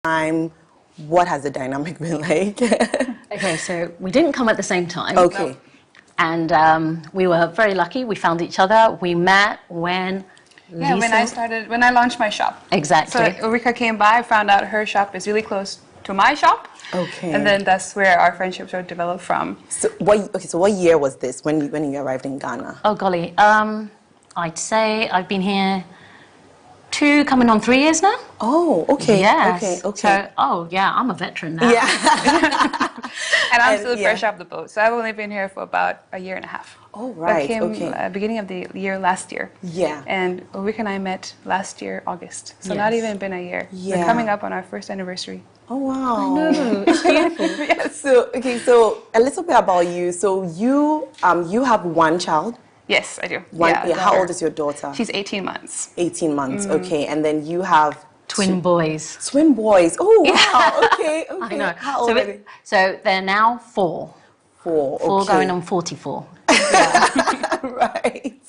time. What has the dynamic been like? Okay, so we didn't come at the same time. Okay. And we were very lucky. We found each other. We met when when I launched my shop. Exactly. So Ulrika came by, found out her shop is really close to my shop. Okay. And then that's where our friendship sort of developed from. So what year was this when you arrived in Ghana? Oh, golly. I'd say I've been here 2, coming on 3 years now. Oh, okay. Yes. Okay. So, I'm a veteran now. Yeah. And I'm still fresh off the boat. So I've only been here for about a year and a half. Oh, right. I came beginning of the year last year. Yeah. And Ulrika and I met last year, August. So not even been a year. Yeah. We're coming up on our first anniversary. Oh, wow. I know. It's beautiful. Yes. So a little bit about you. So you have one child? Yes, I do. How old is your daughter? She's 18 months. 18 months, okay. And then you have... Twin boys. Twin boys. Oh, wow. Okay. I know. How old are they? So they're now 4. 4, 4 okay. going on 44. Right.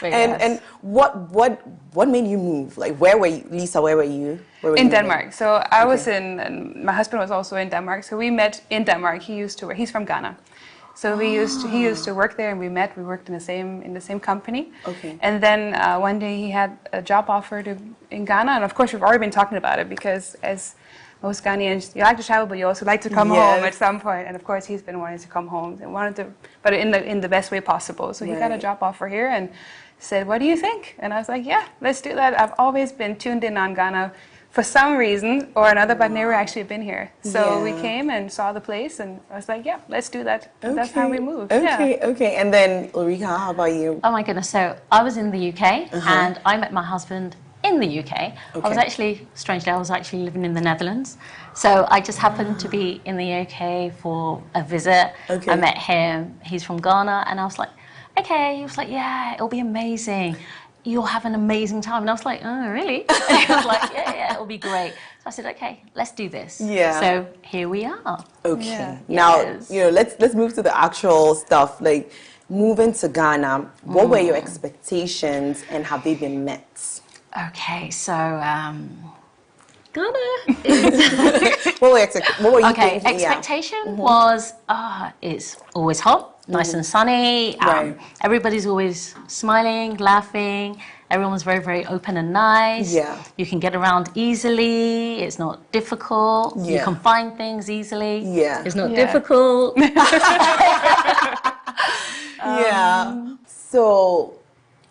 But And what made you move? Like, where were you, Lisa? Where were you? In Denmark. So I was and my husband was also in Denmark. So we met in Denmark. He's from Ghana. So he used to work there, and we met. We worked in the same company. Okay. And then one day he had a job offer in Ghana, and of course we've already been talking about it because as most Ghanaians, you like to travel, but you also like to come home at some point. And of course he's been wanting to come home and but in the best way possible. So he got a job offer here and said, "What do you think?" And I was like, "Yeah, let's do that." I've always been tuned in on Ghana for some reason or another, but never actually been here. So we came and saw the place, and I was like, yeah, let's do that. Okay. That's how we moved. Okay. And then, Ulrika, how about you? Oh my goodness. So I was in the UK, and I met my husband in the UK. Okay. I was actually living in the Netherlands. So I just happened to be in the UK for a visit. Okay. I met him. He's from Ghana, and I was like, okay. He was like, yeah, it'll be amazing. You'll have an amazing time. And I was like, oh, really? And he was like, yeah, it'll be great. So I said, okay, let's do this. Yeah. So here we are. Okay. Yeah. Now, Yes. let's move to the actual stuff. Like, moving to Ghana, what were your expectations, and have they been met? Okay, so Ghana is... What were you thinking? Expectation was, it's always hot. Nice and sunny. Right. Everybody's always smiling, laughing. Everyone's very, very open and nice. Yeah. You can get around easily. It's not difficult. Yeah. You can find things easily. Yeah. It's not difficult. So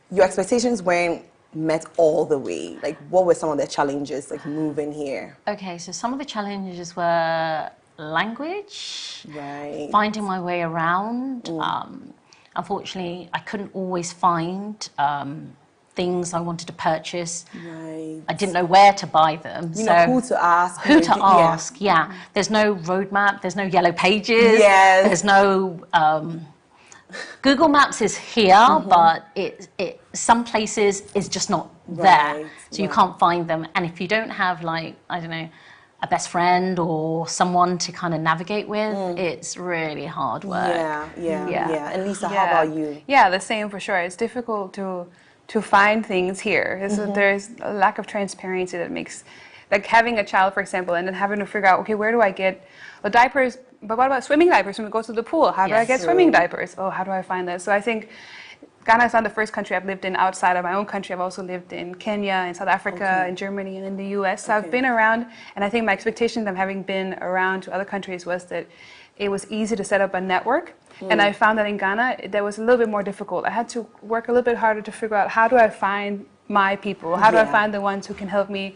your expectations weren't met all the way. Like, what were some of the challenges, like, moving here? Okay, so some of the challenges were language, Right. finding my way around. Unfortunately, I couldn't always find things I wanted to purchase. Right. I didn't know where to buy them. You know who to ask. Who to ask, yeah. There's no roadmap, there's no yellow pages. Yes. There's no... Google Maps is here, but some places is just not there. So you can't find them. And if you don't have, like, I don't know, a best friend or someone to kind of navigate with, it's really hard work. Yeah. And Lisa, how about you? Yeah, the same for sure. It's difficult to find things here. There's a lack of transparency that makes, like, having a child, for example, and then having to figure out, okay, where do I get the diapers? But what about swimming diapers when we go to the pool? How do I get swimming diapers? Oh, how do I find that? So I think Ghana is not the first country I've lived in outside of my own country. I've also lived in Kenya, in South Africa, in Germany, and in the US. So I've been around, and I think my expectations of having been around to other countries was that it was easy to set up a network. And I found that in Ghana, that was a little bit more difficult. I had to work a little bit harder to figure out, how do I find my people? How do I find the ones who can help me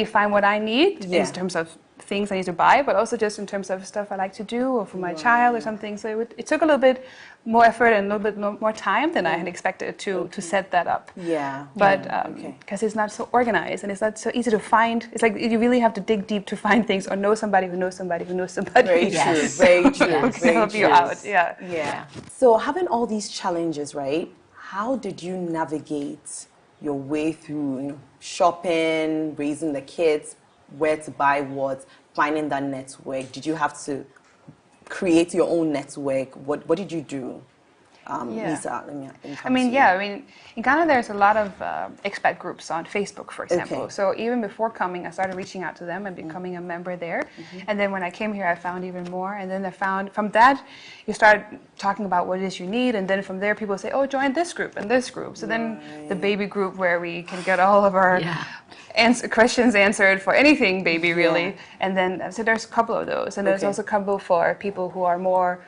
find what I need in terms of things I need to buy, but also just in terms of stuff I like to do or for my child or something. So it took a little bit more effort and a little bit more time than I had expected to set that up. Yeah. But because it's not so organized and it's not so easy to find. It's like you really have to dig deep to find things or know somebody who knows somebody who knows somebody. Very true. Very true. Who can help you out. Yeah. So having all these challenges, right? How did you navigate your way through shopping, raising the kids, where to buy what, finding that network? Did you have to create your own network? What did you do? Lisa? In Ghana, there's a lot of expat groups on Facebook, for example. Okay. So even before coming, I started reaching out to them and becoming a member there. And then when I came here, I found even more. And then I found, from that, you start talking about what it is you need. And then from there, people say, oh, join this group and this group. So then the baby group, where we can get all of our questions answered for anything baby, really. And then, so there's a couple of those. And there's also a couple for people who are more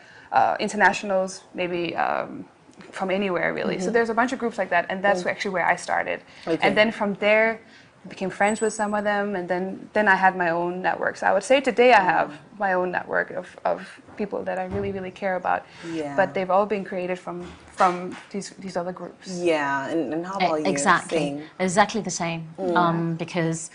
internationals, maybe from anywhere, really. So there's a bunch of groups like that, and that's actually where I started. And then from there, I became friends with some of them, and then I had my own network. So I would say today I have my own network of people that I really, really care about. But they've all been created from these other groups. Yeah, and how about you? Exactly the same. Because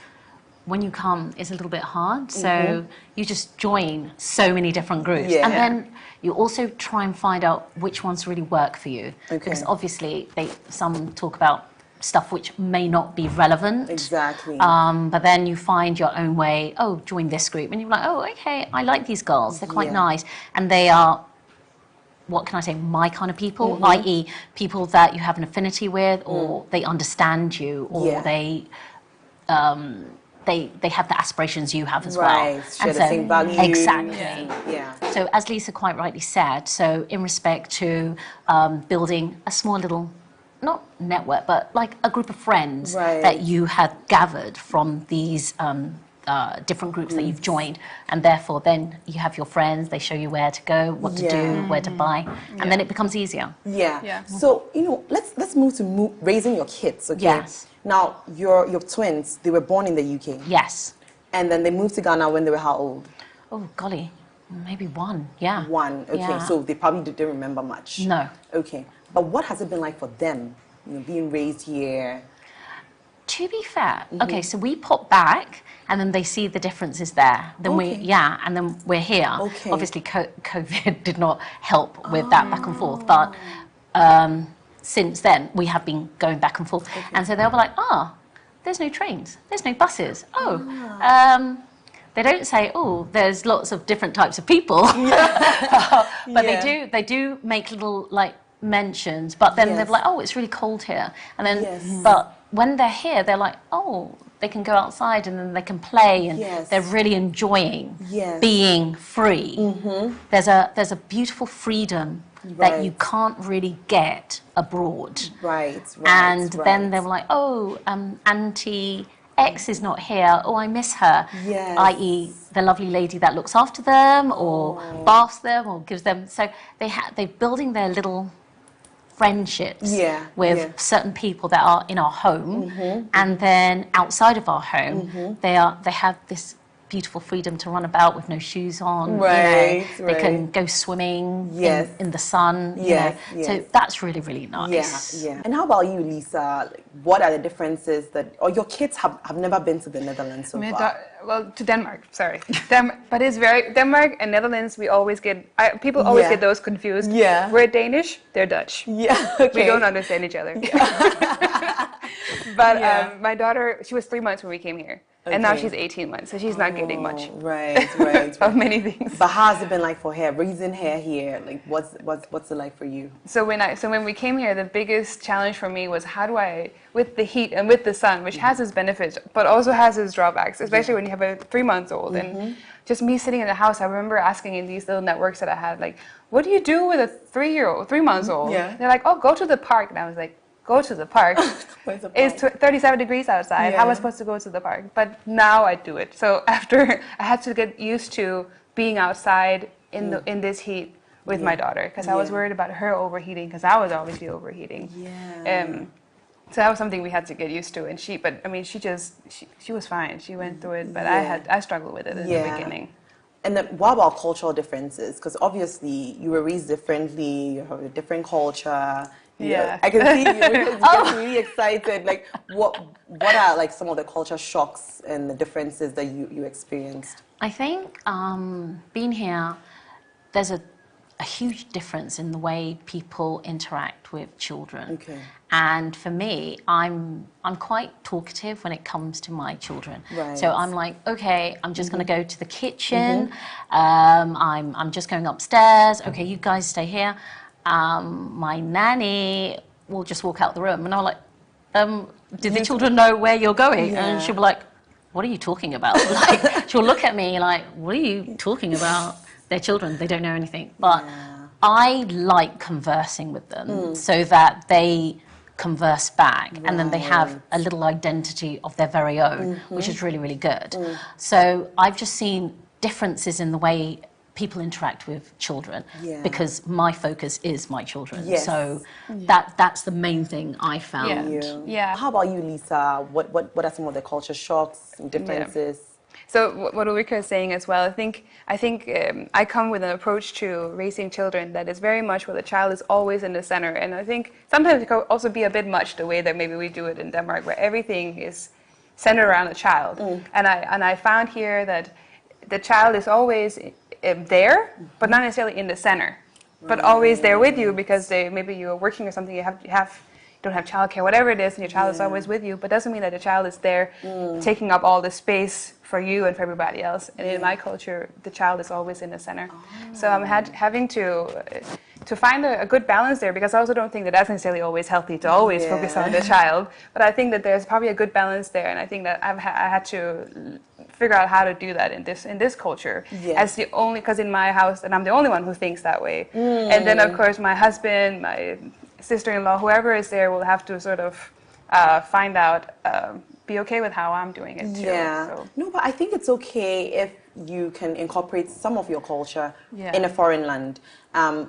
when you come, it's a little bit hard. So you just join so many different groups. And then you also try and find out which ones really work for you. Because obviously some talk about stuff which may not be relevant. Exactly. But then you find your own way, join this group. And you're like, okay, I like these girls. They're quite nice. And they are, what can I say, my kind of people, i.e. people that you have an affinity with, or they understand you, or they have the aspirations you have as well. Share the same values. Exactly. So as Lisa quite rightly said, so in respect to building a small little, not network, but like a group of friends that you had gathered from these different groups that you've joined, and therefore then you have your friends, they show you where to go, what to do, where to buy, and then it becomes easier. So, let's move to raising your kids, okay? Yes. Now, your twins, they were born in the UK. Yes. And then they moved to Ghana when they were how old? Oh, golly, maybe one, One, okay. So they probably didn't remember much. No. Okay. But what has it been like for them, being raised here? To be fair, okay, so we pop back, and then they see the differences there. Then and then we're here. Obviously, COVID did not help with that back and forth, but since then we have been going back and forth, and so they'll be like, there's no trains, there's no buses. They don't say, there's lots of different types of people, but they do make little like mentions, but then they're like, it's really cold here, and then but when they're here, they're like, they can go outside and then they can play, and they're really enjoying being free. There's a beautiful freedom that you can't really get abroad. And then they were like, Auntie X is not here, I miss her, i.e. the lovely lady that looks after them or baths them or gives them, so they're building their little friendships with certain people that are in our home, and then outside of our home, they have this beautiful freedom to run about with no shoes on. They can go swimming in the sun. So that's really, really nice. And how about you, Lisa? Like, what are the differences or your kids have never been to the Netherlands so far? Well, to Denmark, sorry. But it's Denmark and Netherlands, we always get, people always get those confused. We're Danish, they're Dutch. We don't understand each other. But my daughter, she was 3 months when we came here. And now she's 18 months, so she's not getting much. Of many things. But how has it been like for her, raising her here? Like, what's it like for you? So when we came here, the biggest challenge for me was how do I, with the heat and with the sun, which has its benefits, but also has its drawbacks, especially when you have a 3-month-old. And just me sitting in the house, I remember asking in these little networks that I had, like, what do you do with a 3-month-old? They're like, go to the park. And I was like, go to the park. It's 37 degrees outside. How am I supposed to go to the park? But now I do it. So after I had to get used to being outside in this heat with my daughter, because I was worried about her overheating, because I was obviously overheating. So that was something we had to get used to. And she was fine. She went through it, but I struggled with it in the beginning. And then what about cultural differences? Because obviously you were raised differently, you have a different culture. I can see you get really excited. Like, what are like some of the culture shocks and the differences that you experienced? I think being here, there's a huge difference in the way people interact with children. And for me, I'm quite talkative when it comes to my children. So I'm like, okay, I'm just going to go to the kitchen. I'm just going upstairs. Okay, you guys stay here. my nanny will just walk out the room, and I'm like, did the children know where you're going? Yeah. And she'll be like, what are you talking about? Like, she'll look at me like, what are you talking about? They're children, they don't know anything. But I like conversing with them so that they converse back, and then they have a little identity of their very own, which is really, really good. So I've just seen differences in the way people interact with children because my focus is my children. So that's the main thing I found. Yeah. How about you, Lisa? What are some of the culture shocks and differences? So what Ulrika is saying as well, I think I come with an approach to raising children that is very much where the child is always in the center. And I think sometimes it can also be a bit much the way that maybe we do it in Denmark, where everything is centered around the child. And I found here that the child is always there, but not necessarily in the center, but always there with you because maybe you're working or something, you don't have childcare, whatever it is, and your child is always with you, but doesn't mean that the child is there taking up all the space for you and for everybody else. And in my culture, the child is always in the center. So I'm having to find a good balance there, because I also don't think that that's necessarily always healthy to always focus on the child, but I think that there's probably a good balance there, and I think that I had to figure out how to do that in this culture as the only, because in my house, and I'm the only one who thinks that way, and then of course my husband, my sister-in-law, whoever is there will have to sort of find out, be okay with how I'm doing it too. So. No, but I think it's okay if you can incorporate some of your culture in a foreign land.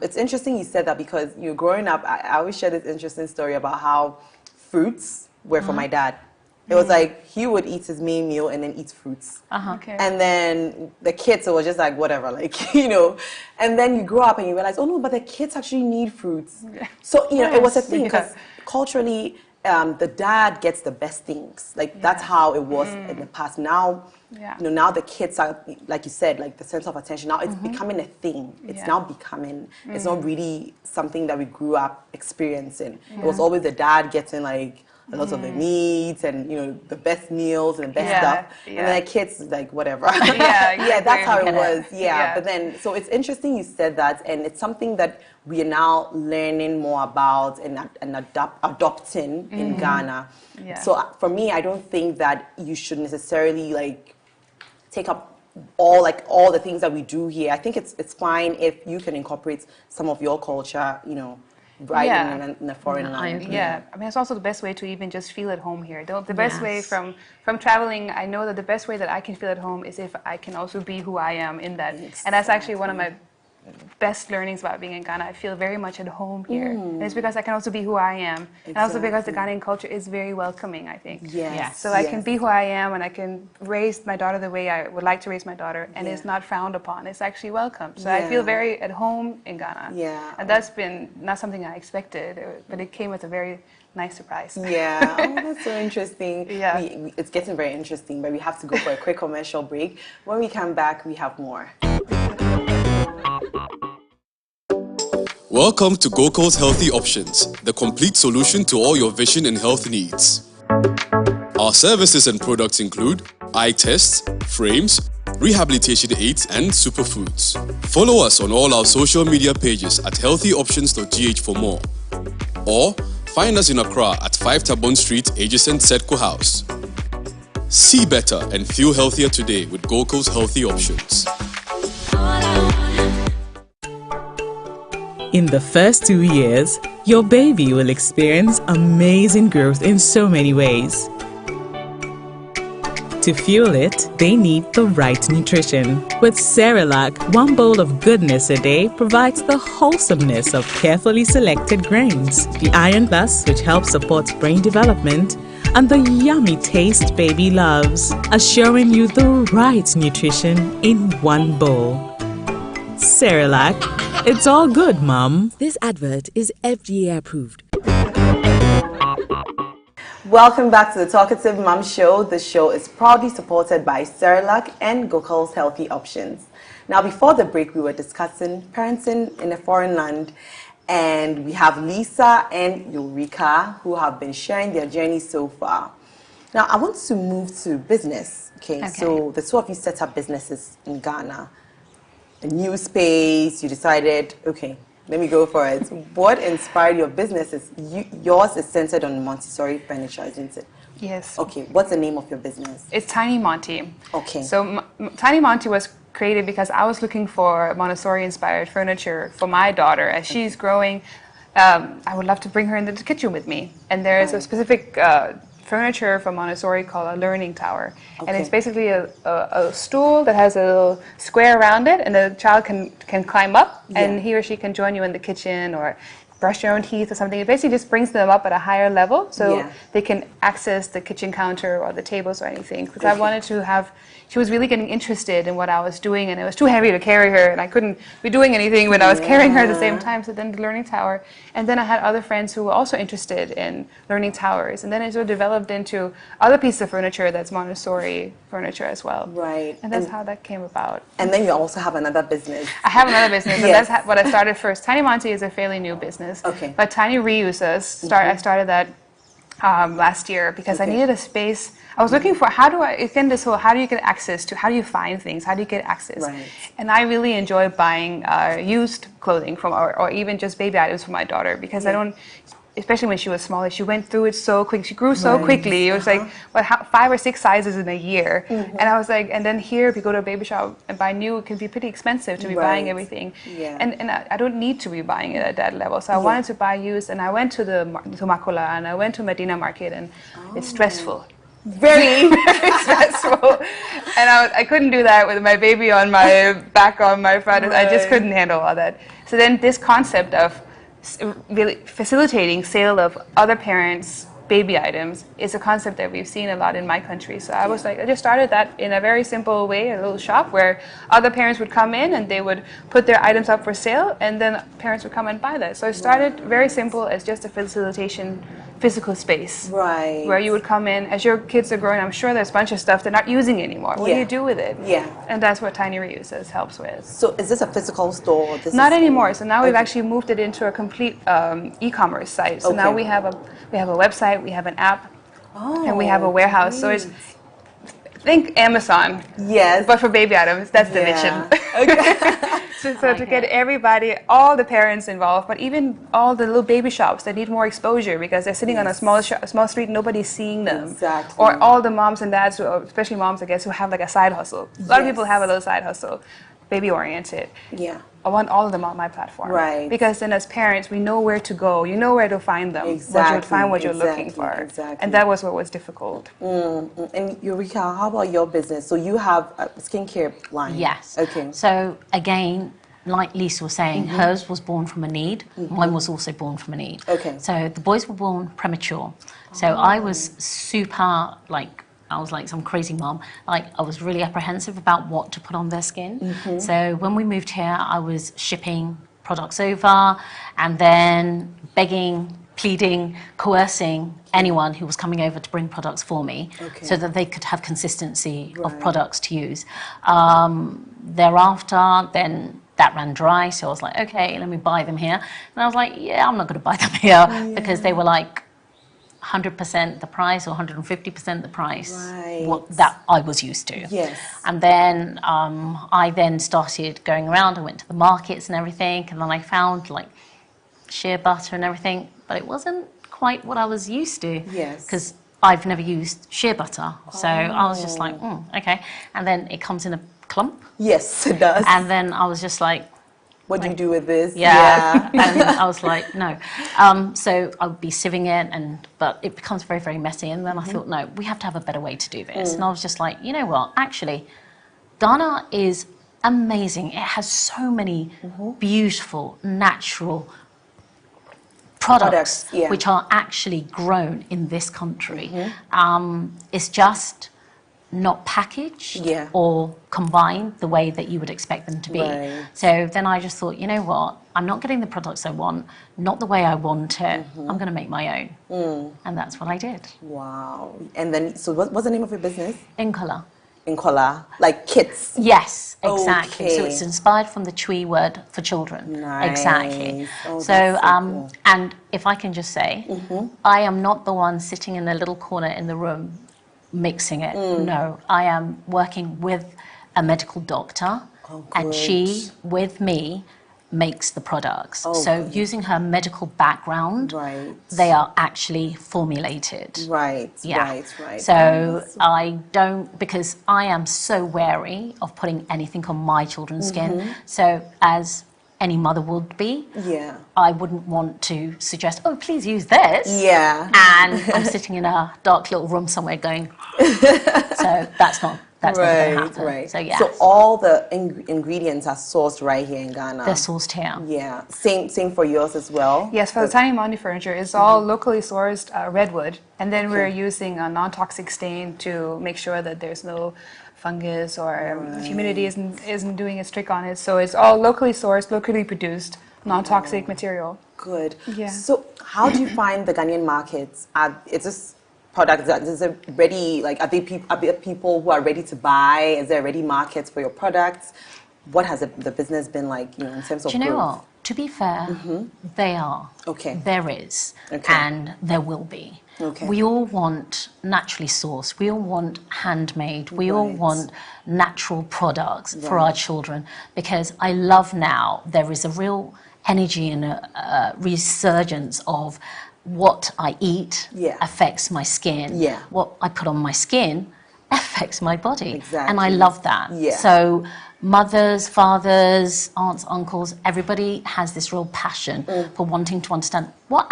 It's interesting you said that, because you're growing up, I always share this interesting story about how fruits were for my dad. It was like he would eat his main meal and then eat fruits. Okay. And then the kids, it was just like whatever, like, you know. And then you grow up and you realize, oh no, but the kids actually need fruits. So, you know, it was a thing, because culturally, the dad gets the best things. Like that's how it was in the past. Now, you know, now the kids are, like you said, like the sense of attention. Now it's becoming a thing. It's now becoming. It's not really something that we grew up experiencing. It was always the dad getting like a lot of the needs and, you know, the best meals and the best stuff. And then the kids, like, whatever. Exactly. That's how it was. But then, so it's interesting you said that, and it's something that we are now learning more about and adopting in Ghana. So for me, I don't think that you should necessarily, like, take up all the things that we do here. I think it's fine if you can incorporate some of your culture, you know, in a foreign land. I mean, it's also the best way to even just feel at home here. The best way from traveling, I know that the best way that I can feel at home is if I can also be who I am in that. And that's actually one of my best learnings about being in Ghana. I feel very much at home here. And it's because I can also be who I am. And also because the Ghanaian culture is very welcoming, I think. So I can be who I am, and I can raise my daughter the way I would like to raise my daughter, and it's not frowned upon. It's actually welcome. So I feel very at home in Ghana. And that's been not something I expected, but it came with a very nice surprise. Oh, that's so interesting. It's getting very interesting, but we have to go for a quick commercial break. When we come back, we have more. Welcome to Gokul's Healthy Options, the complete solution to all your vision and health needs. Our services and products include eye tests, frames, rehabilitation aids, and superfoods. Follow us on all our social media pages at healthyoptions.gh for more. Or find us in Accra at 5 Tabon Street, adjacent Setco House. See better and feel healthier today with Gokul's Healthy Options. In the first 2 years, your baby will experience amazing growth in so many ways. To fuel it, they need the right nutrition. With Cerelac, 1 bowl of goodness a day provides the wholesomeness of carefully selected grains, the Iron Plus, which helps support brain development, and the yummy taste baby loves, assuring you the right nutrition in 1 bowl. Cerelac, it's all good, Mom. This advert is FDA approved. Welcome back to the Talkative Mom Show. The show is proudly supported by Cerelac and Gokul's Healthy Options. Now, before the break, we were discussing parenting in a foreign land, and we have Lisa and Ulrika who have been sharing their journey so far. Now, I want to move to business. Okay, so the two of you set up businesses in Ghana. A new space, you decided, okay, Let me go for it. What inspired your business? Yours is centered on Montessori furniture, isn't it? Yes. Okay, what's the name of your business? It's Tiny Monty. Okay. So Tiny Monty was created because I was looking for Montessori-inspired furniture for my daughter. As she's growing, I would love to bring her into the kitchen with me. And there is a specific furniture from Montessori called a learning tower. Okay. And it's basically a stool that has a little square around it, and the child can climb up, and he or she can join you in the kitchen or brush your own teeth or something. It basically just brings them up at a higher level so they can access the kitchen counter or the tables or anything. Because I wanted to have, she was really getting interested in what I was doing, and it was too heavy to carry her, and I couldn't be doing anything when I was carrying her at the same time. So then the learning tower, and then I had other friends who were also interested in learning towers, and then it sort of developed into other pieces of furniture that's Montessori furniture as well. Right. And that's how that came about. And then you also have another business. I have another business, and that's what I started first. Tiny Monty is a fairly new business. Okay. But Tiny Reuses, I started that last year because I needed a space. I was looking for how do you get access to, how do you find things, how do you get access? Right. And I really enjoy buying used clothing from, or even just baby items for my daughter, because I don't, especially when she was smaller, she went through it so quick. She grew so quickly. It was like 5 or 6 sizes in a year. And I was like, and then here, if you go to a baby shop and buy new, it can be pretty expensive to be buying everything. Yeah. And I don't need to be buying it at that level. So I wanted to buy used, and I went to to Makula, and I went to Medina Market, and it's stressful. Very, very stressful. And I couldn't do that with my baby on my back, on my front. I just couldn't handle all that. So then this concept of really facilitating sale of other parents' baby items is a concept that we've seen a lot in my country. So I was like, I just started that in a very simple way, a little shop where other parents would come in and they would put their items up for sale, and then parents would come and buy that. So it started very simple as just a facilitation physical space. Right. Where you would come in, as your kids are growing, I'm sure there's a bunch of stuff they're not using anymore. What do you do with it? Yeah. And that's what Tiny Reuses helps with. So is this a physical store? Or this Not is anymore. So now we've actually moved it into a complete e-commerce site. So now we have a website, we have an app, and we have a warehouse. So it's, think Amazon. Yes. But for baby items, that's the mission. Okay. So to get everybody, all the parents involved, but even all the little baby shops that need more exposure because they're sitting on a small street, nobody's seeing them. Exactly. Or all the moms and dads, especially moms, I guess, who have like a side hustle. A lot of people have a little side hustle, baby oriented. Yeah. I want all of them on my platform. Right. Because then as parents, we know where to go. You know where to find them. Exactly. What you're looking for. Exactly. And that was what was difficult. And Eureka, how about your business? So you have a skincare line. Yes. Okay. So again, like Lisa was saying, hers was born from a need. Mine was also born from a need. Okay. So the boys were born premature. So I was super, I was like some crazy mom. I was really apprehensive about what to put on their skin. So when we moved here, I was shipping products over and then begging, pleading, coercing anyone who was coming over to bring products for me so that they could have consistency of products to use. Thereafter, then that ran dry, so I was like, okay, let me buy them here. And I was like, yeah, I'm not going to buy them here because they were like 100% the price or 150% the price that I was used to. Yes. And then I then started going around. I went to the markets and everything, and then I found like shea butter and everything, but it wasn't quite what I was used to. Yes. Because I've never used shea butter, so I was just like, okay. And then it comes in a clump. Yes, it does. And then I was just like, what do you do with this? Yeah. And I was like, no. So I would be sieving it, but it becomes very, very messy. And then I thought, no, we have to have a better way to do this. And I was just like, you know what? Actually, Ghana is amazing. It has so many beautiful, natural products which are actually grown in this country. It's just not packaged or combined the way that you would expect them to be. So then I just thought, you know what, I'm not getting the products I want, not the way I want it, I'm going to make my own. And that's what I did. Wow. And then, so what's the name of your business? Inkola. Inkola, like kits? Yes, exactly. Okay. So it's inspired from the Twi word for children. Nice. Exactly. Oh, so, cool. and if I can just say, I am not the one sitting in a little corner in the room mixing it. No, I am working with a medical doctor, and she, with me, makes the products. Oh, so using her medical background, Right. they are actually formulated. Right, Yeah. right. So I don't, because I am so wary of putting anything on my children's skin. So as any mother would be, Yeah. I wouldn't want to suggest, oh, please use this. Yeah. And I'm sitting in a dark little room somewhere going, so that's never going to happen. Right. So yeah, So all the ingredients are sourced right here in Ghana. they're sourced here. Yeah. Same for yours as well. Yes, for the Tiny Mondi furniture, it's all locally sourced redwood, and then we're using a non-toxic stain to make sure that there's no fungus or humidity isn't doing its trick on it. So it's all locally sourced, locally produced, non-toxic material. Good. Yeah. So how do you find the Ghanaian markets? Is this product that is it ready? Like, are there people who are ready to buy? Is there ready markets for your products? What has the business been like, in terms of Do you know growth? what? To be fair, they are. Okay. There is. Okay. And there will be. Okay. We all want naturally sourced. We all want handmade. We all Right. want natural products for our children, because I love now there is a real energy and a resurgence of what I eat affects my skin. Yeah. What I put on my skin affects my body. Exactly. And I love that. Yeah. So mothers, fathers, aunts, uncles, everybody has this real passion for wanting to understand what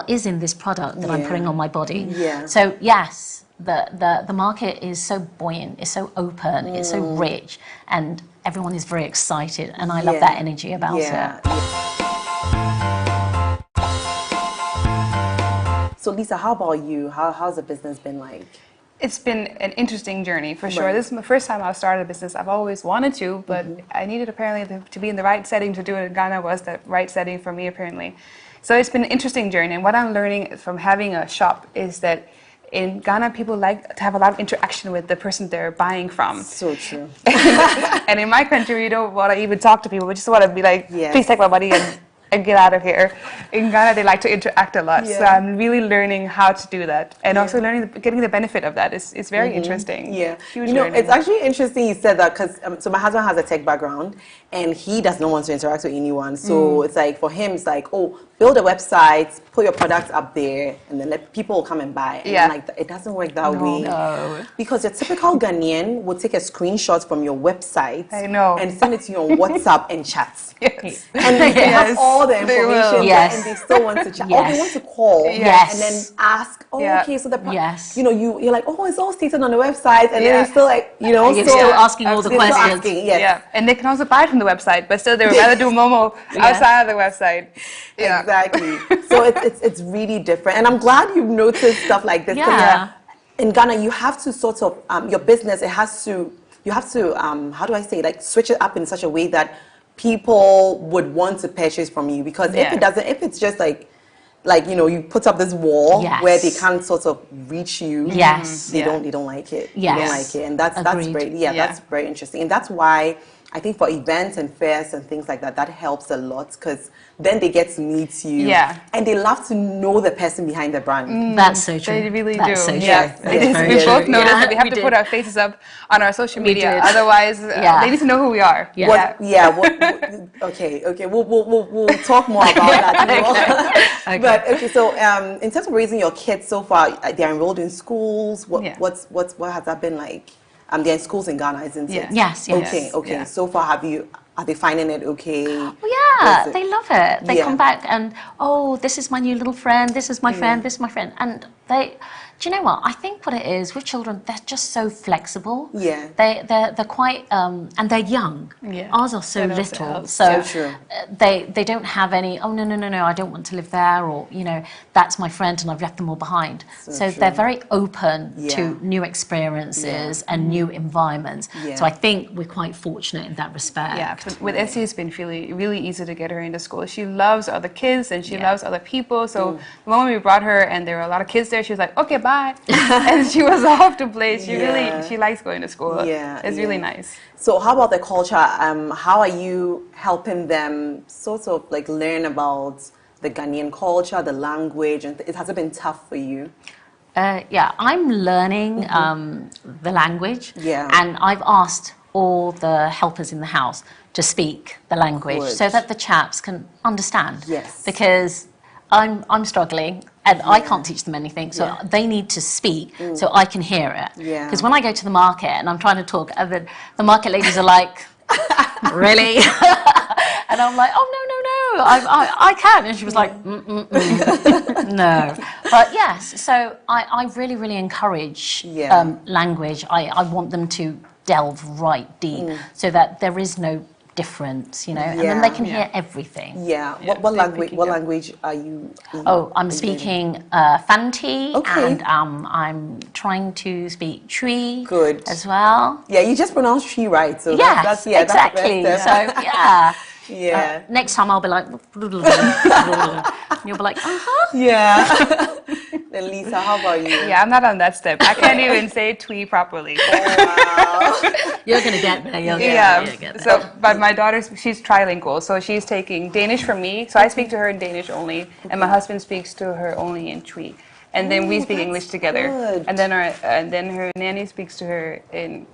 is in this product that I'm putting on my body. Yeah. So yes, the market is so buoyant, it's so open, it's so rich, and everyone is very excited, and I love that energy about it. So Lisa, how about you? How's the business been like? It's been an interesting journey for sure. Right. This is the first time I've started a business. I've always wanted to, but I needed apparently to be in the right setting to do it. Ghana was the right setting for me apparently. So it's been an interesting journey. And what I'm learning from having a shop is that in Ghana, people like to have a lot of interaction with the person they're buying from. So true. And in my country, we don't want to even talk to people. We just want to be like, please take my money and get out of here. In Ghana, they like to interact a lot. So I'm really learning how to do that. And also getting the benefit of that is very interesting. Yeah. Huge It's actually interesting you said that, because so my husband has a tech background and he does not want to interact with anyone. So it's like, for him, it's like, oh, build a website, put your products up there, and then let people come and buy. And Yeah. like, it doesn't work that way. No. Because your typical Ghanaian will take a screenshot from your website I know. and send it to you on WhatsApp and chat. Yes. And you can have all the They will. information there, Yes. and they still want to chat. Or Yes. they want to call Yes. and then ask, oh, Yeah. okay, so the Yes. you're like, oh, it's all stated on the website, and then Yeah. you're still like, You're still asking all the they're still questions. asking, yes. Yeah, and they can also buy it from the website, but still they would rather do Momo outside of the website. Yeah. Exactly. So it's really different, and I'm glad you've noticed stuff like this. 'Cause, Yeah. in Ghana, you have to sort of your business. You have to how do I say, like, switch it up in such a way that people would want to purchase from you, because if it's just like you put up this wall where they can't sort of reach you, Yes. they don't like it. They Yes. don't like it, and that's Agreed. great. That's very interesting, and that's why I think for events and fairs and things like that helps a lot, because then they get to meet you, and they love to know the person behind the brand. That's so true. They really That's do. So true. Yeah. That's very We both true. noticed Yeah, that we have we to did. put our faces up on our social media. did. Otherwise, they need to know who we are. Yeah. Okay. We'll talk more about that. Okay. But okay, so in terms of raising your kids so far, they're enrolled in schools. What has that been like? They're in schools in Ghana, isn't it? Yes. Okay. Yeah. So far, are they finding it okay? Oh, yeah, they love it. They come back and, oh, this is my new little friend, this is my friend, this is my friend. And do you know what? I think what it is with children, they're just so flexible. Yeah. They're quite, and they're young. Yeah. Ours are so That also little. helps. So Yeah. True. They don't have any, oh, no, I don't want to live there, or, that's my friend and I've left them all behind. So they're very open to new experiences and new environments. Yeah. So I think we're quite fortunate in that respect. Yeah, with Essie, it's been really easy to get her into school. She loves other kids and she loves other people. So the moment we brought her and there were a lot of kids there, she was like, okay, bye. And she was off to play. She likes going to school. Yeah, It's really nice. So how about the culture? How are you helping them sort of like learn about the Ghanaian culture, the language, and has it been tough for you? I'm learning the language. Yeah. And I've asked all the helpers in the house to speak the language so that the chaps can understand. Yes. Because I'm struggling and I can't teach them anything, so they need to speak so I can hear it. Yeah. Because when I go to the market and I'm trying to talk, and the market ladies are like, really? And I'm like, oh, no, I can. And she was like, no. But yes, so I really, really encourage language. I want them to delve right deep so that there is no difference, and then they can hear everything. Yeah. What language are you? I'm speaking Fanti, and I'm trying to Speak Chui as well. Yeah, you just pronounced Chui right, so yes, exactly. That's so yeah. Yeah. Next time I'll be like, you'll be like, Yeah. Then Lisa, how about you? Yeah, I'm not on that step. I can't even say twee properly. Oh, wow. You're gonna get there. You'll get there. So, but my daughter, she's trilingual, so she's taking Danish from me. So I speak to her in Danish only, and my husband speaks to her only in Twi. And then we speak English together. Good. And then her nanny speaks to her in,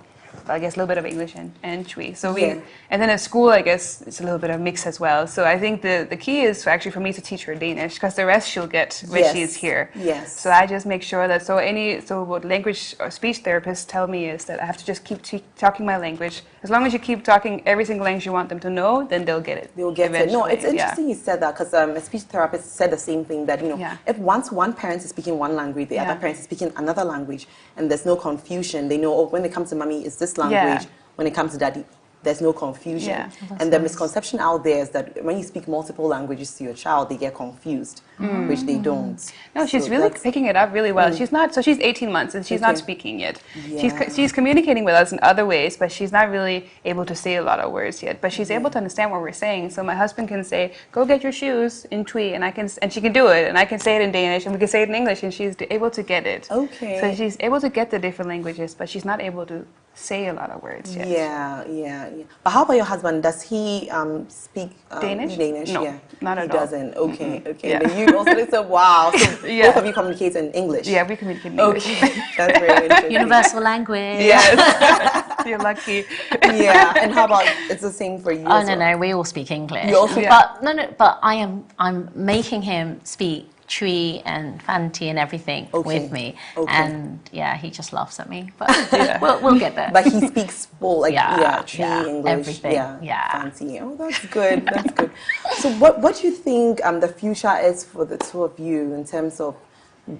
I guess, a little bit of English and Twi. So and then at school, I guess, it's a little bit of mix as well. So I think the key is actually for me to teach her Danish, because the rest she'll get when she's here. Yes. So I just make sure that, so what language or speech therapists tell me is that I have to just keep talking my language. As long as you keep talking every single language you want them to know, then they'll get it. They'll get it. No, it's interesting you said that, because a speech therapist said the same thing, that, if once one parent is speaking one language, the other parent is speaking another language, and there's no confusion, they know, when it comes to mommy, it's this language. When it comes to daddy, there's no confusion. And the misconception out there is that when you speak multiple languages to your child, they get confused, which they don't. No, she's really picking it up really well. She's 18 months and she's not speaking yet. She's communicating with us in other ways, but she's not really able to say a lot of words yet. But she's able to understand what we're saying. So my husband can say, "Go get your shoes" in Twi, and she can do it, and I can say it in Danish, and we can say it in English, and she's able to get it. Okay. So she's able to get the different languages, but she's not able to say a lot of words yet. Yeah. But how about your husband? Does he speak Danish? No, not at all. He doesn't. Okay. Yeah. Then you also said, wow. So both of you communicate in English. Yeah, we communicate in English. Okay, that's very interesting. Universal language. Yes. You're lucky. Yeah. And how about, it's the same for you? Oh, no, we all speak English. You also, but I'm making him speak Twi and Fanti and everything with me, and he just laughs at me. But we'll get there. But he speaks full, Twi, English, everything. Fanti. Oh, that's good. That's good. So, what do you think the future is for the two of you in terms of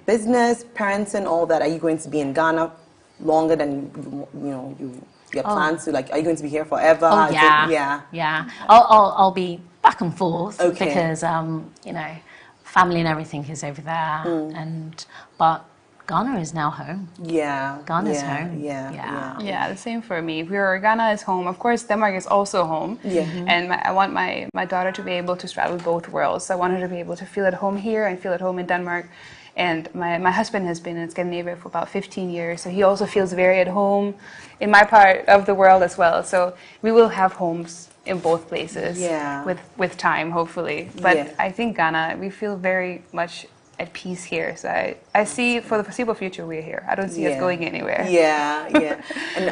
business, parenting, all that? Are you going to be in Ghana longer than your plans to? Like, are you going to be here forever? Oh, yeah. I'll be back and forth because family and everything is over there, but Ghana is now home. Yeah. Ghana's home. Yeah, the same for me. Ghana is home. Of course, Denmark is also home. Yeah. And I want my daughter to be able to straddle both worlds. I want her to be able to feel at home here and feel at home in Denmark. And my husband has been in Scandinavia for about 15 years, so he also feels very at home in my part of the world as well. So we will have homes in both places with time, hopefully. But I think Ghana, we feel very much at peace here. So I see for the foreseeable future we're here. I don't see us going anywhere. Yeah. And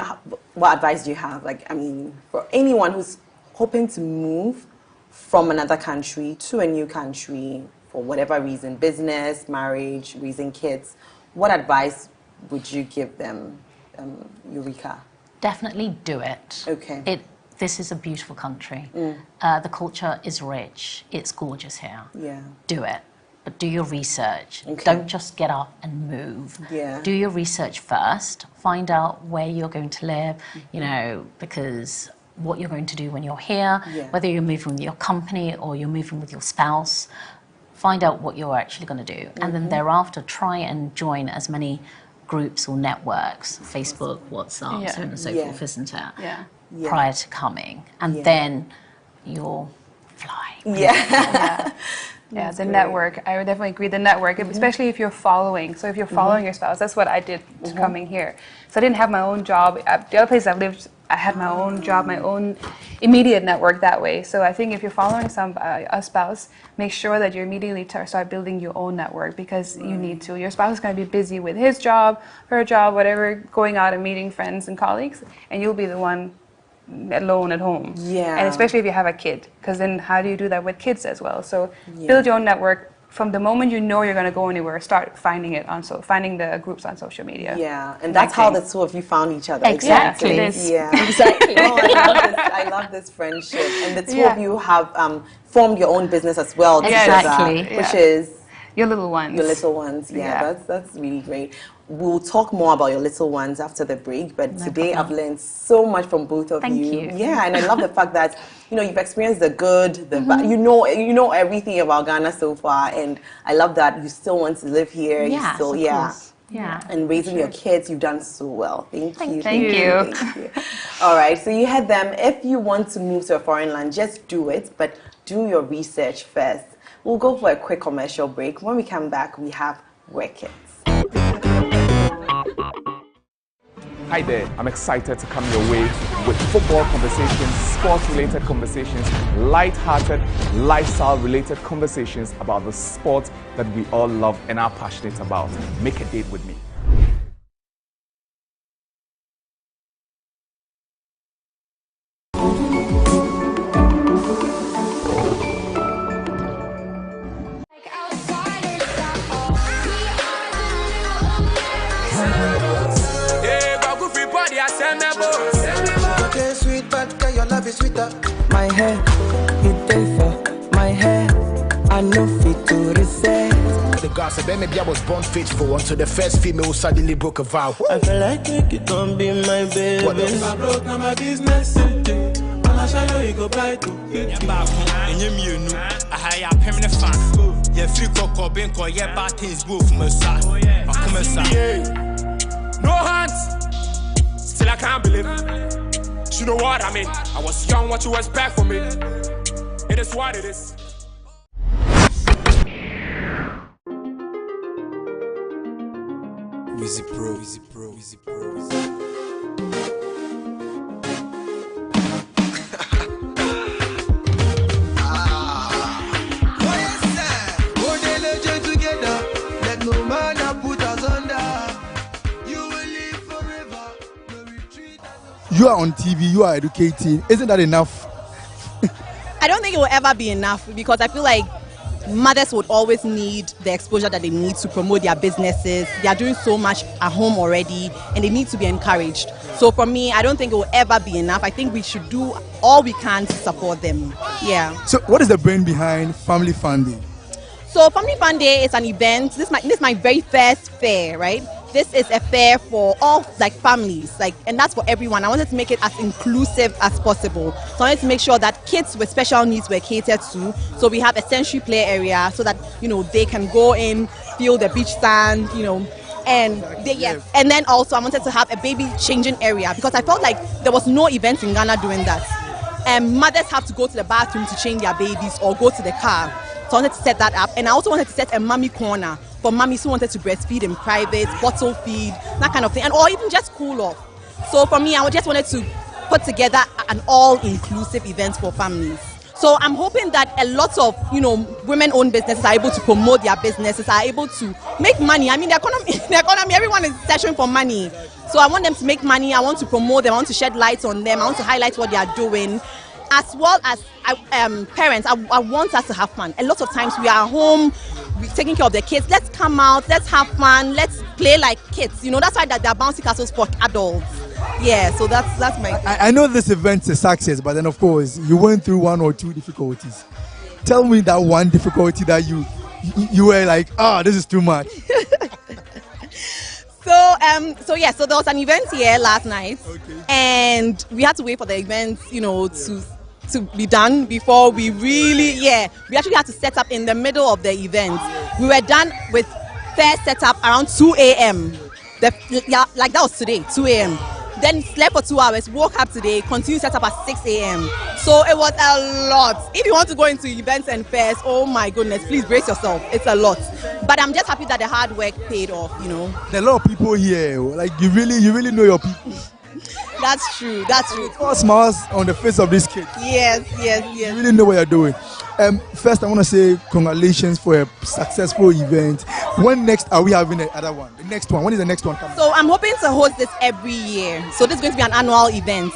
what advice do you have? Like, I mean, for anyone who's hoping to move from another country to a new country for whatever reason, business, marriage, raising kids, what advice would you give them, Eureka? Definitely do it. Okay. This is a beautiful country. The culture is rich. It's gorgeous here. Yeah. Do it. But do your research. Don't just get up and move. Yeah. Do your research first. Find out where you're going to live, because what you're going to do when you're here, whether you're moving with your company or you're moving with your spouse, find out what you're actually going to do. And then thereafter, try and join as many groups or networks, Facebook, WhatsApp, so on and so forth, isn't it? Yeah. Prior to coming. And then you'll fly. Yeah, the network. I would definitely agree. The network, especially if you're following. So if you're following your spouse, that's what I did coming here. So I didn't have my own job. The other place I've lived, I had my own job, my own immediate network that way. So I think if you're following a spouse, make sure that you immediately start building your own network, because you need to. Your spouse is going to be busy with his job, her job, whatever, going out and meeting friends and colleagues, and you'll be the one alone at home. Yeah. And especially if you have a kid, because then how do you do that with kids as well? So build your own network. From the moment you know you're going to go anywhere, start finding it on finding the groups on social media. Yeah, and that's how the two of you found each other. Exactly. Yeah, Exactly. Oh, I love this friendship, and the two of you have formed your own business as well. Exactly. Together, which is your little ones. Your little ones. Yeah. That's really great. We'll talk more about your little ones after the break, but today I've learned so much from both of Thank you. Yeah, and I love the fact that you've experienced the good, the bad. You know everything about Ghana so far, and I love that you still want to live here. Yes, you still, of course. Yeah. And raising your kids, you've done so well. Thank you. Thank you. All right, so you had them. If you want to move to a foreign land, just do it, but do your research first. We'll go for a quick commercial break. When we come back, we have Work It. Hi there, I'm excited to come your way with football conversations, sports-related conversations, light-hearted, lifestyle-related conversations about the sport that we all love and are passionate about. Make a date with me. Sweet, but girl, your love is sweeter. My hair, it day for my hair. I know fit to reset. The gossip, maybe I was born faithful until the first female who suddenly broke a vow. I feel like you don't be my baby. What if I broke, now my business. I'll show you go buy to it. I hire a permanent fan. Yeah, free cocoa, being called, yeah, bad things, both from a side. No hands. Still I can't believe it. You know what I mean? I was young, what you expect from me? It is what it is. Easy Pro. You are on TV, you are educating. Isn't that enough? I don't think it will ever be enough because I feel like mothers would always need the exposure that they need to promote their businesses. They are doing so much at home already and they need to be encouraged. So for me, I don't think it will ever be enough. I think we should do all we can to support them. Yeah. So what is the brain behind Family Fun Day? So Family Fun Day is an event. This is my very first fair, right? This is a fair for all families, and that's for everyone. I wanted to make it as inclusive as possible. So I wanted to make sure that kids with special needs were catered to. So we have a sensory play area so that they can go in, feel the beach sand, and and then also I wanted to have a baby changing area because I felt like there was no event in Ghana doing that. And mothers have to go to the bathroom to change their babies or go to the car. So I wanted to set that up, and I also wanted to set a mommy corner for mommies who wanted to breastfeed in private, bottle feed, that kind of thing, or even just cool off. So for me, I just wanted to put together an all-inclusive event for families. So I'm hoping that a lot of women-owned businesses are able to promote their businesses, are able to make money. I mean, the economy, everyone is searching for money. So I want them to make money. I want to promote them. I want to shed light on them. I want to highlight what they are doing. As well as parents, I want us to have fun. A lot of times we are home, we're taking care of the kids. Let's come out, let's have fun, let's play like kids. That's why there are bouncy castles for adults. Yeah, so that's my... I know this event's a success, but then of course you went through one or two difficulties. Tell me that one difficulty that you were like, this is too much. So there was an event here last night, and we had to wait for the event, to be done before we we actually had to set up in the middle of the event. We were done with fair setup around 2 a.m. That was today, 2 a.m. Then slept for 2 hours, woke up today, continued setup at 6 a.m. So it was a lot. If you want to go into events and fairs, oh my goodness, please brace yourself. It's a lot. But I'm just happy that the hard work paid off, There are a lot of people here. You really know your people. That's true. All smiles on the face of this kid. Yes. You really know what you're doing. First, I want to say congratulations for a successful event. When next are we having the other one? The next one. When is the next one coming? So I'm hoping to host this every year. So this is going to be an annual event.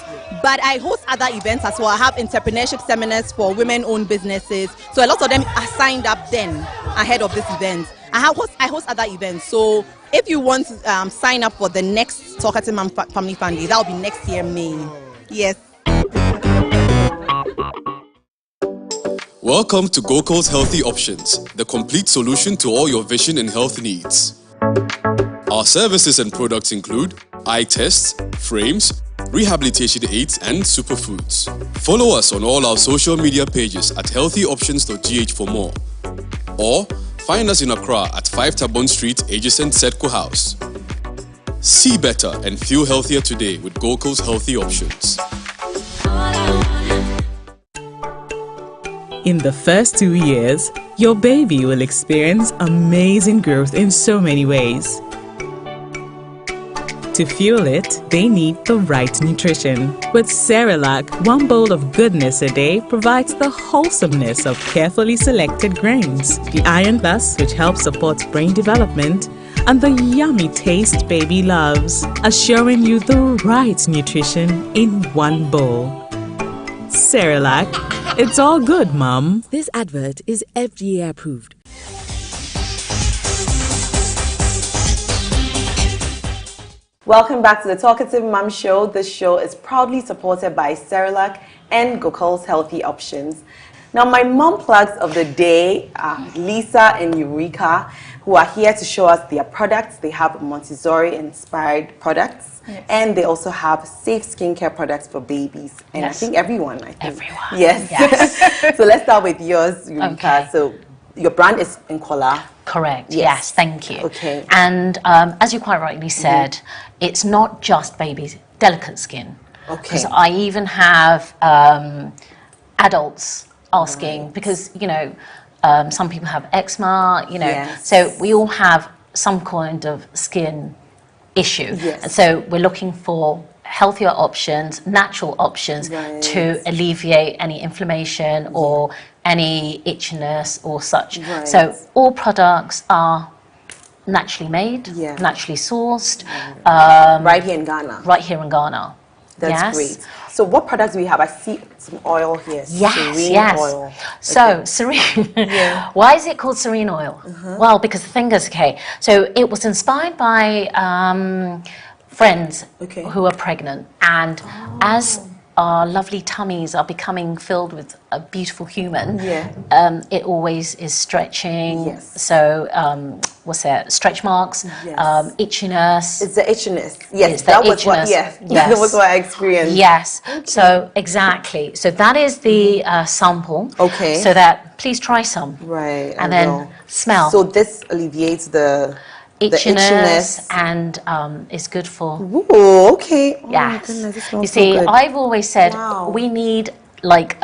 But I host other events as well. I have entrepreneurship seminars for women-owned businesses. So a lot of them are signed up then ahead of this event. I host other events. So if you want to sign up for the next Talkative Mom Family Fun Day, that will be next year, May. Yes. Welcome to Gokul's Healthy Options, the complete solution to all your vision and health needs. Our services and products include eye tests, frames, rehabilitation aids, and superfoods. Follow us on all our social media pages at healthyoptions.gh for more. Or find us in Accra at 5 Tabon Street, adjacent Setco House. See better and feel healthier today with Gokul's Healthy Options. In the first 2 years, your baby will experience amazing growth in so many ways. To fuel it, they need the right nutrition. With Cerelac, one bowl of goodness a day provides the wholesomeness of carefully selected grains, the Iron Plus, which helps support brain development, and the yummy taste baby loves, assuring you the right nutrition in one bowl. Cerelac, it's all good, Mom. This advert is FDA approved. Welcome back to the Talkative Mom Show. This show is proudly supported by Cerelac and Gokul's Healthy Options. Now, my mom plugs of the day are Lisa and Eureka, who are here to show us their products. They have Montessori-inspired products, and they also have safe skincare products for babies. And I think everyone, Everyone. Yes. So let's start with yours, Eureka. Okay. So your brand is Nkola. Correct. Yes, thank you. Okay. And as you quite rightly said, it's not just babies, delicate skin. Okay. Because I even have adults asking, because, you know, some people have eczema, you know, so we all have some kind of skin issue. Yes. And so we're looking for healthier options, natural options to alleviate any inflammation or any itchiness or such. So all products are naturally made, naturally sourced. Right here in Ghana. Right here in Ghana. That's great. So what products do we have? I see some oil here. Yes, Oil. So Serene, why is it called Serene oil? Well, because the thing is, so it was inspired by friends who are pregnant, and as our lovely tummies are becoming filled with a beautiful human, it always is stretching. So what's that? Stretch marks, itchiness. It's the itchiness. Yes, that was what. That was what I experienced. Yes. So exactly. So that is the sample. Okay. So that please try some. Right. And then smell. So this alleviates the itchiness and is good for. Ooh, okay. Oh yes. My goodness, this smells you see, so good. I've always said we need like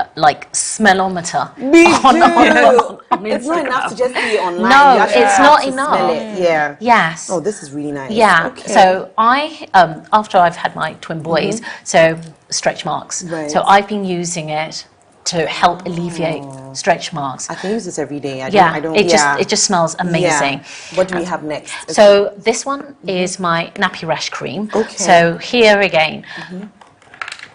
smellometer. Me too. It's not enough to just see it online. No, it's not enough. Smell it. Yeah. Yes. Oh, this is really nice. Yeah. Okay. So I, after I've had my twin boys, so stretch marks. Right. So I've been using it to help alleviate stretch marks. I can use this every day. It just smells amazing. Yeah. What do we have next? Okay. So this one is my nappy rash cream. Okay. So here again.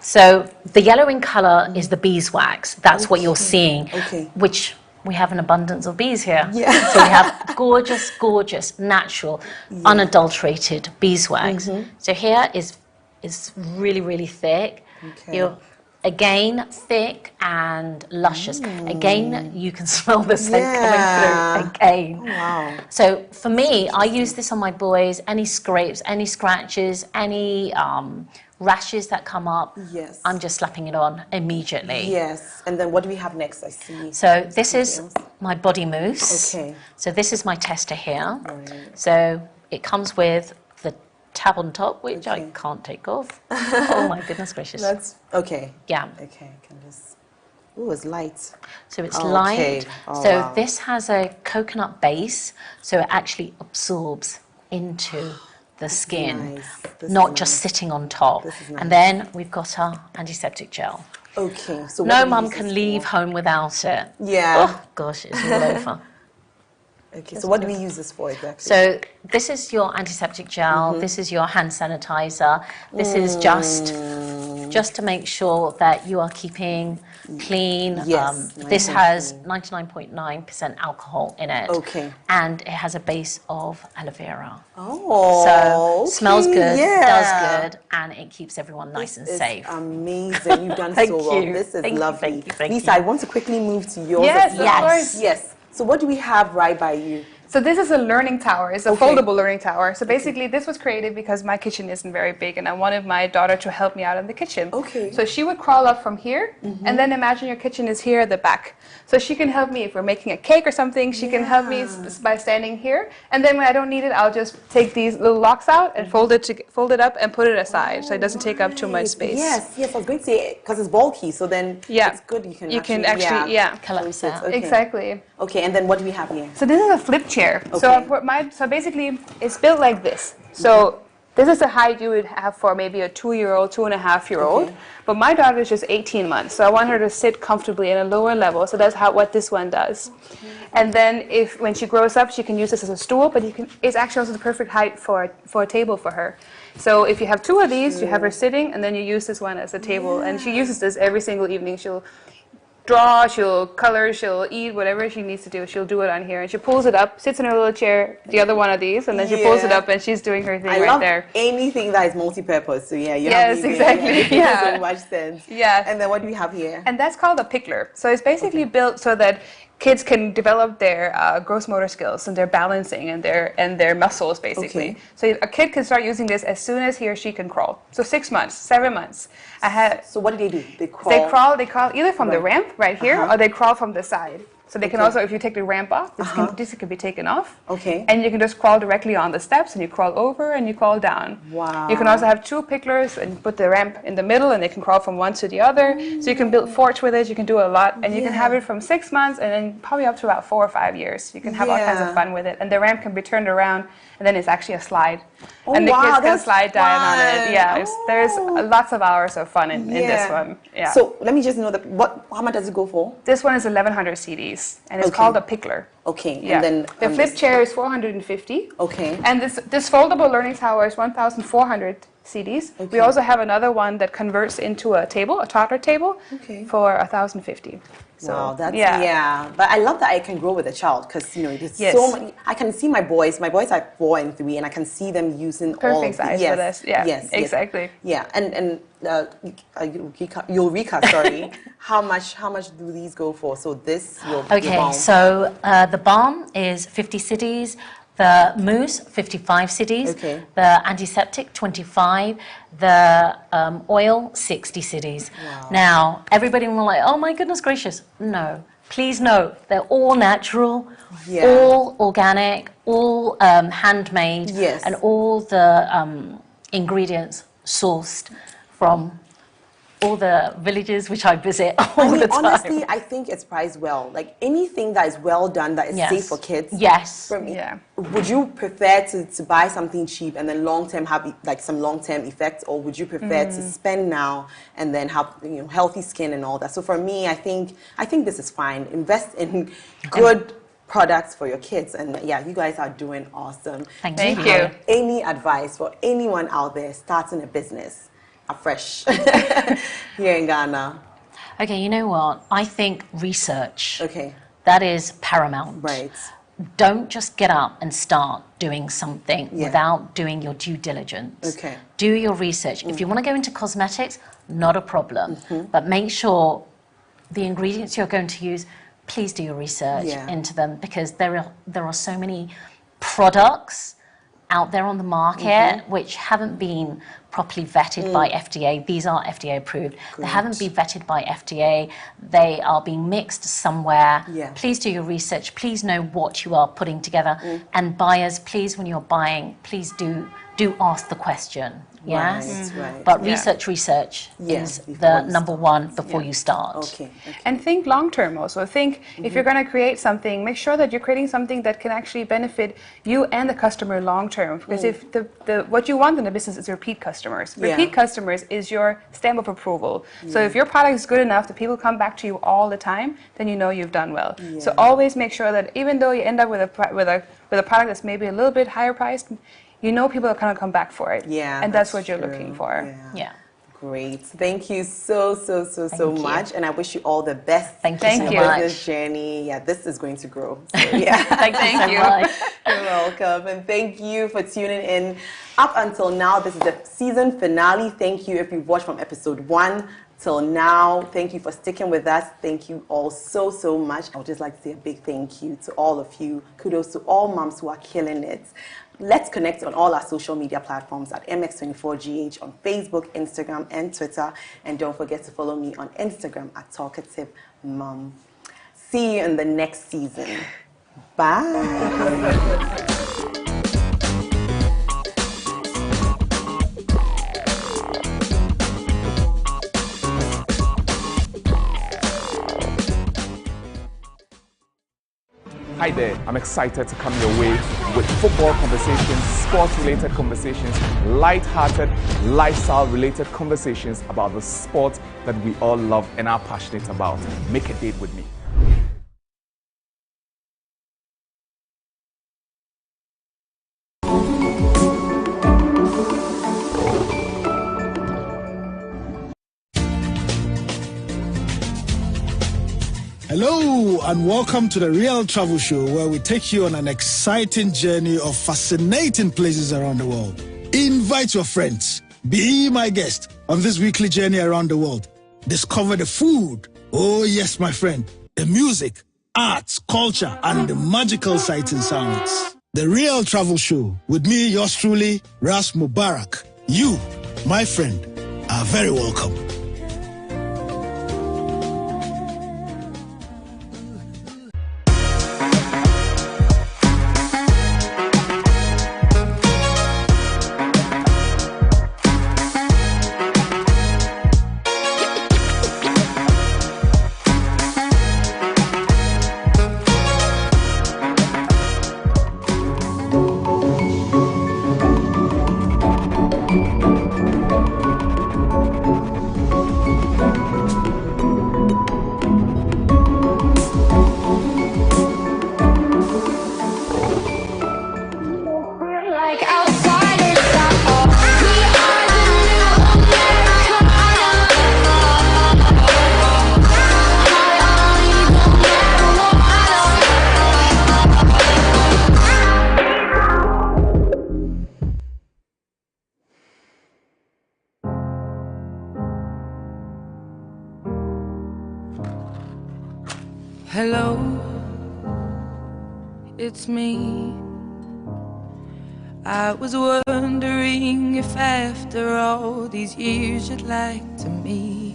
So the yellow in color is the beeswax. That's what you're seeing. Which we have an abundance of bees here. Yeah. So we have gorgeous, gorgeous, natural, unadulterated beeswax. So here is really, really thick. You're again thick and luscious. Again, you can smell the scent coming through. Again. Oh, wow. So for me, I use this on my boys. Any scrapes, any scratches, any rashes that come up, I'm just slapping it on immediately. Yes. And then what do we have next? I see. So this is my body mousse. Okay. So this is my tester here. Right. So it comes with the tab on top, which I can't take off. Oh my goodness gracious. That's okay. Yeah. Okay. I can just. Ooh, it's light. So it's light. So this has a coconut base, so it actually absorbs into the skin, not just sitting on top. And then we've got our antiseptic gel. Okay. So no mum can leave home without it. Yeah. Oh gosh, it's all over. Okay. So what do we use this for exactly? So this is your antiseptic gel. This is your hand sanitizer. This is just just to make sure that you are keeping clean. Yes, This has 99.9% alcohol in it. Okay. And it has a base of aloe vera. Oh, so smells good, yeah. does good, and it keeps everyone nice and safe. Amazing. You've done Thank so well. you. This is Thank you, lovely. thank Lisa, you. I want to quickly move to yours. Yes, as well. of course. Yes. So what do we have right by you? So this is a learning tower. It's a Okay. foldable learning tower. So basically this was created because my kitchen isn't very big and I wanted my daughter to help me out in the kitchen. Okay. So she would crawl up from here and then imagine your kitchen is here at the back. So she can help me if we're making a cake or something, she can help me by standing here. And then when I don't need it, I'll just take these little locks out and fold it up and put it aside so it doesn't take up too much space. Yes, I was going to say, because it's bulky, so then it's good you can actually collapse it. Okay. Exactly. Okay, and then what do we have here? So this is a flip chair. Okay. So basically it's built like this. So this is the height you would have for maybe a 2-year-old, 2.5-year-old. Okay. But my daughter is just 18 months, so I want her to sit comfortably in a lower level. So that's what this one does. And then when she grows up, she can use this as a stool, but it's actually also the perfect height for a table for her. So if you have 2 of these, you have her sitting, and then you use this one as a table. And she uses this every single evening. She'll draw, she'll color, she'll eat, whatever she needs to do, she'll do it on here. And she pulls it up, sits in her little chair, the other one of these, and then she pulls it up and she's doing her thing right there. I love anything that is multi-purpose. So you yes, have me exactly. It makes so much sense. Yeah. And then what do we have here? And that's called a pickler. So it's basically built so that kids can develop their gross motor skills and their balancing and their muscles, basically. Okay. So a kid can start using this as soon as he or she can crawl. So 6 months, 7 months. So what do they do? They crawl? They crawl either from the ramp right here, or they crawl from the side. So they can also, if you take the ramp off, this can be taken off. Okay. And you can just crawl directly on the steps, and you crawl over and you crawl down. Wow. You can also have 2 picklers and put the ramp in the middle, and they can crawl from one to the other. So you can build forts with it. You can do a lot, and you can have it from 6 months, and then probably up to about 4 or 5 years. You can have all kinds of fun with it, and the ramp can be turned around, and then it's actually a slide. And the kids can slide down on it. Yeah, there's lots of hours of fun in this one. Yeah. So let me just know how much does it go for? This one is 1,100 CDs, and it's called a pickler. Okay. Yeah. And then the flip chair is 450. Okay. And this foldable learning tower is 1,400 CDs. Okay. We also have another one that converts into a toddler table, for 1,050. So, wow, that's But I love that I can grow with a child because there's so many. I can see my boys. My boys are 4 and 3, and I can see them using all of perfect size for this. Yeah. Yes. Exactly. Yeah. And Eureka, sorry. how much do these go for? So this your balm. So the balm is 50 cedis. The mousse, 55 cedis. Okay. The antiseptic, 25. The oil, 60 cedis. Wow. Now, everybody will be like, oh my goodness gracious. No. Please note, they're all natural, all organic, all handmade, and all the ingredients sourced from all the villages which I visit all the time. Honestly, I think it's priced well. Like anything that is well done, that is safe for kids. Yes. Would you prefer to buy something cheap and then long-term have like some long-term effects, or would you prefer to spend now and then have healthy skin and all that? So for me, I think this is fine. Invest in good products for your kids, and you guys are doing awesome. Thank you. Any advice for anyone out there starting a business afresh here in Ghana? Okay, you know what? I think research. Okay. That is paramount. Right. Don't just get up and start doing something without doing your due diligence. Okay. Do your research. If you want to go into cosmetics, not a problem. But make sure the ingredients you're going to use, please do your research into them, because there are so many products out there on the market which haven't been properly vetted by FDA. These are FDA approved. They haven't been vetted by FDA. They are being mixed somewhere. Please do your research. Please know what you are putting together. And buyers, please, when you're buying, please do ask the question. Yes, right. But research is the number one before you start. Okay. And think long term also. Think if you're going to create something, make sure that you're creating something that can actually benefit you and the customer long term. Because if what you want in the business is repeat customers. Repeat customers is your stamp of approval. So if your product is good enough that people come back to you all the time, then you know you've done well. So always make sure that even though you end up with a product that's maybe a little bit higher priced, you know people are going to come back for it. Yeah, and that's what you're looking for. Yeah. Great. Thank you so much. And I wish you all the best. Thank you so in your much. business journey. Yeah, this is going to grow. So, yeah. Thank you so much. You're welcome. And thank you for tuning in. Up until now, this is the season finale. Thank you if you've watched from episode 1 till now. Thank you for sticking with us. Thank you all so much. I would just like to say a big thank you to all of you. Kudos to all moms who are killing it. Let's connect on all our social media platforms at MX24GH on Facebook, Instagram, and Twitter. And don't forget to follow me on Instagram at Talkative Mom. See you in the next season. Bye. Hi there, I'm excited to come your way with football conversations, sports-related conversations, light-hearted, lifestyle-related conversations about the sport that we all love and are passionate about. Make a date with me. Hello and welcome to the Real Travel Show, where we take you on an exciting journey of fascinating places around the world. Invite your friends. Be my guest on this weekly journey around the world. Discover the food. Oh yes, my friend. The music, arts, culture, and the magical sights and sounds. The Real Travel Show with me, yours truly, Ras Mubarak. You, my friend, are very welcome. Hello, it's me. I was wondering if after all these years you'd like to meet